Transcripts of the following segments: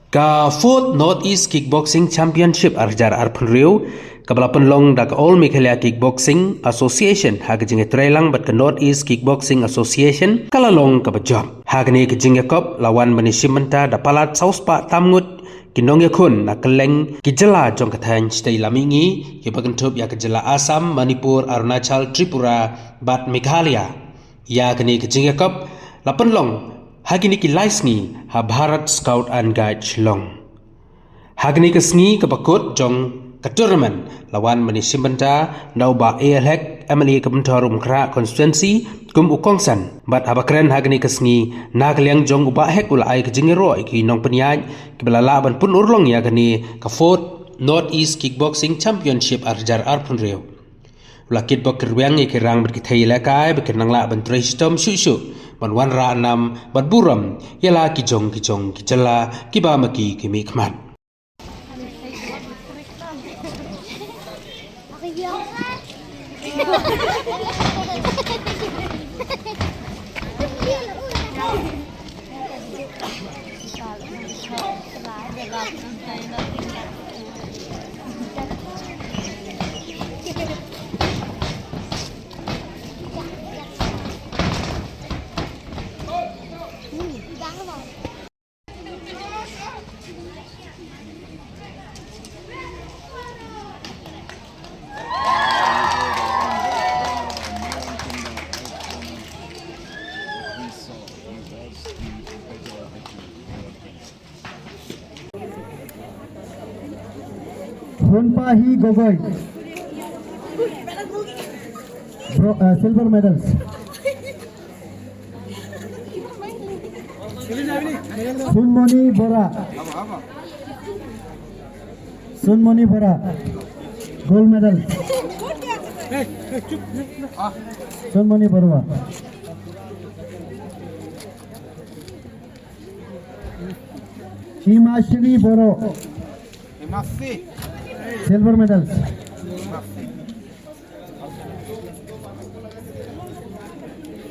Ka fourth Northeast Kickboxing Championship arjar arpunriu kabalapan long dak All Meghalaya Kickboxing Association hagajinge trailang bat ka Northeast Kickboxing Association kalalong kabajob hagani kajinge kop lawan manishimenta dapalat sauspa tamngut kinong yakun nakaleng kijala jong kathan stay lamingi kibagantup ya kijala Assam Manipur Arunachal Tripura bat Meghalaya ya kani kajinge kop lapan long hagini ki laisngi ha Bharat Scout and Guide Shillong. Hagini kasngi kabakut jong ka tournament lawan manishimenta nauba ALHEC MLA Kabentorum Kra constituency kum ukongsan bat habakren hagini kasngi nagaliang jong uba hek ula ai kajingero ki nong penyaj ki balalaban pun urlong ya gani ka fourth Northeast Kickboxing Championship arjar arpunreu. Lakit bok kerwang ikirang berkitai lekai berkenang la bentrai sistem syuk-syuk ban wan ra nam ban buram yala kijong kijala kiba maki kimi kmat Hunpahi Gogoi, silver medals. Sunmoni Bora, gold medal. Sunmoni Bora. Himashri Boro, silver medals.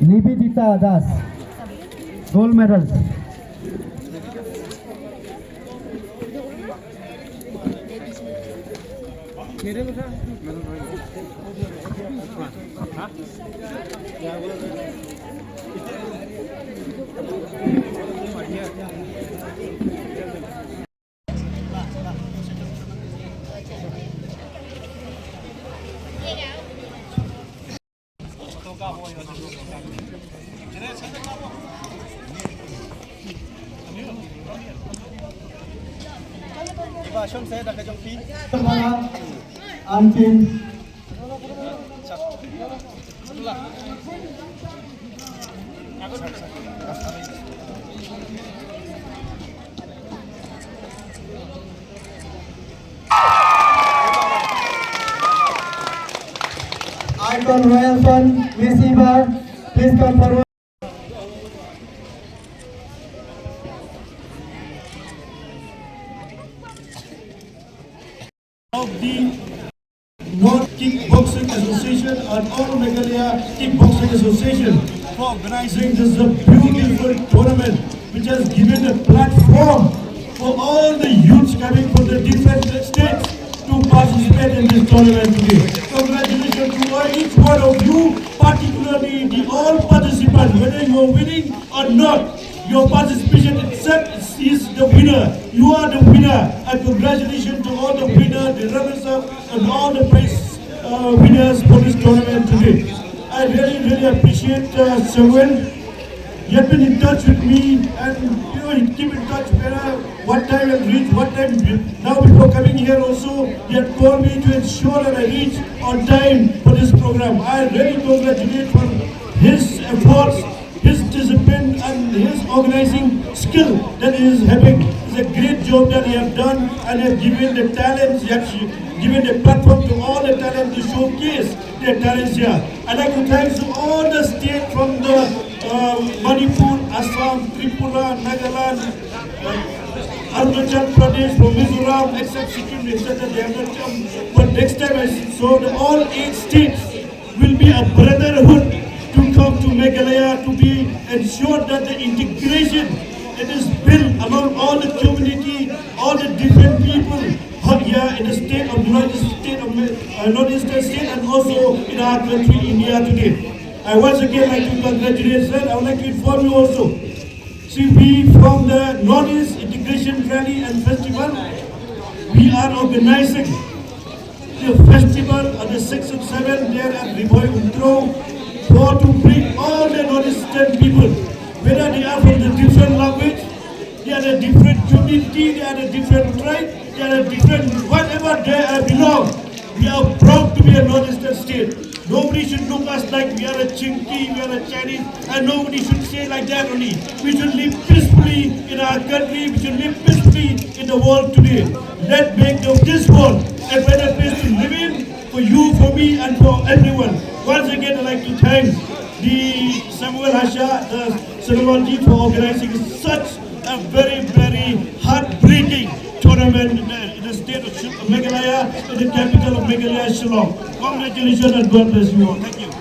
Nibidita Das, gold medals. Antin Icon Royal Fund receiver, please come forward. Of the North Kickboxing Association and All Meghalaya Kickboxing Association for organizing this beautiful tournament which has given a platform for all the youths coming from the different states to participate in this tournament today. Congratulations to each one of you, particularly the all participants, whether you are winning or not. Your participation itself is the winner. You are the winner. And congratulations to all the winners, the runners-up, and all the prize winners for this tournament today. I really appreciate Samuel. He has been in touch with me, and he keep in touch what time I'll reach, what time. Now before coming here also, he had called me to ensure that I reach on time for this program. I really congratulate for his efforts, his discipline and his organizing skill that he is having. It's a great job that he has done, and he has given the talents, he has given the platform to all the talents to showcase their talents here. I'd like to thank all the states from the Manipur, Assam, Tripura, Nagaland, Arunachal Pradesh, from Mizoram, except Sikkim, etc. They have not come. But next time I saw that all 8 states will be a brotherhood to come to Meghalaya to be ensured that the integration It is built among all the community, all the different people here in the state of Northeastern state and also in our country, India today. I once again like to congratulate sir. I would like to inform you also. See, we from the Northeast Integration Rally and Festival, we are organizing the festival on the 6th and 7th there at Riboy Untro for to bring all the Northeastern people, whether they are from the different language, they are the different community, they are the different tribe, they are the different, whatever they belong. We are proud to be a Northeastern state. Nobody should look us like we are a Chinky, we are a Chinese, and nobody should say like that only. We should live peacefully in our country, we should live peacefully in the world today. Let's make this world a better place to live in, for you, for me, and for everyone. Once again, I'd like to thank the Samuel Hasha, the ceremony for organizing such a very, very heartbreaking tournament in the state of Meghalaya, in the capital of Meghalaya, Shillong. Congratulations and God bless you all. Thank you.